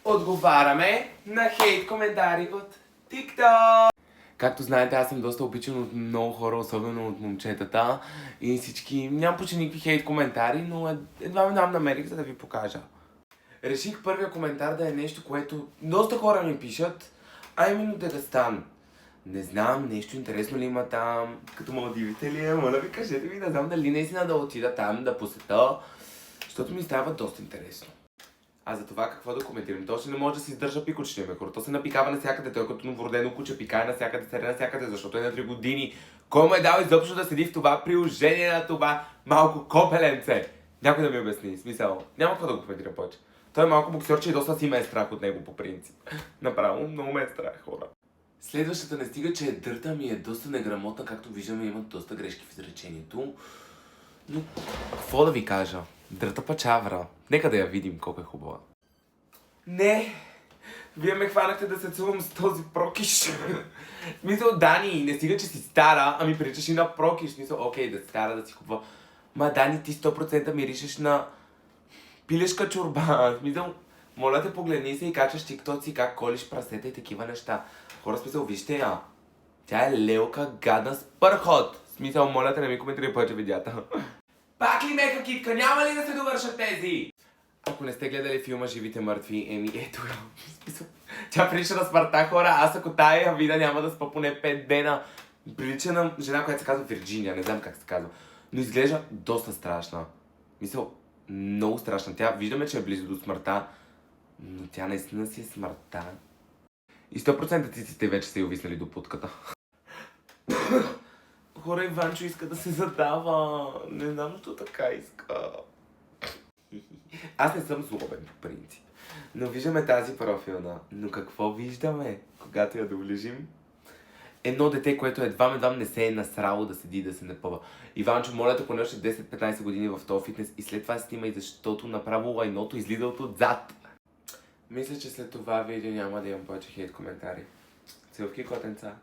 Отговаряме на хейт коментари от TikTok. Както знаете, аз съм доста обичан от много хора, особено от момчетата. И всички, нямам почти никакви хейт коментари, но едва ми намерих, за да ви покажа. Реших първия коментар да е нещо, което доста хора ми пишат, а именно Дагестан. Не знам, нещо интересно ли има там, като Малдивите ли е, моля ви кажете ми, да знам дали наистина да отида там, да посета, защото ми става доста интересно. А за това какво да коментирам? То ще не може да си издържа пикочния ме хора. То се напикава навсякъде, той като новородено куче пикае навсякъде, седе навсякъде, защото е на 3 години. Кой му е дал изобщо да седи в това приложение на това малко копеленце? Някой да ми обясни, смисъл. Няма какво да го коментира повече. Той е малко боксерче и доста си ме е страх от него по принцип. Направо много ме е страх, хора. Следващата не стига, че дърта ми е доста неграмотна, както виждаме имат доста грешки в изречението. Но какво да ви кажа? Дърта пачавра. Нека да я видим колко е хубава. Не! Вие ме хванахте да се цувам с този прокиш. В смисъл, Дани, не стига, че си стара, ами приличаш и на прокиш. В смисъл, окей, да си стара, да си купва. Ма, Дани, ти 100% миришеш на пилешка чорба. В смисъл, моля те, погледни се и качваш тиктоци как колиш прасета и такива неща. Хора, в смисъл, вижте я. Тя е лелка гадна с пърхот. В смисъл, моля те, не ми коментирай повече видеята. Пак ли мека китка? Няма ли да се довършат тези? Ако не сте гледали филма Живите мъртви, ето я. Тя прилича на смъртта, хора. Аз ако тая я видя, няма да спа поне 5 дена. Прилича на жена, която се казва Вирджиния, не знам как се казва. Но изглежда доста страшна. Мисъл, много страшна. Тя виждаме, че е близо до смъртта, но тя наистина си е смъртта. И 100% циците вече са й увиснали до путката. Хора, Иванчо иска да се задава. Не знам, защо така иска. Аз не съм злобен, по принцип. Но виждаме тази профилна. Но какво виждаме, когато я доближим? Едно дете, което едва не се е насрало да седи и да се напъва. Иванчо, моля те, поне още 10-15 години в този фитнес и след това снимай, защото направо лайното излиза отзад. Мисля, че след това видео няма да имам повече хейт коментари. Целувки, котенца.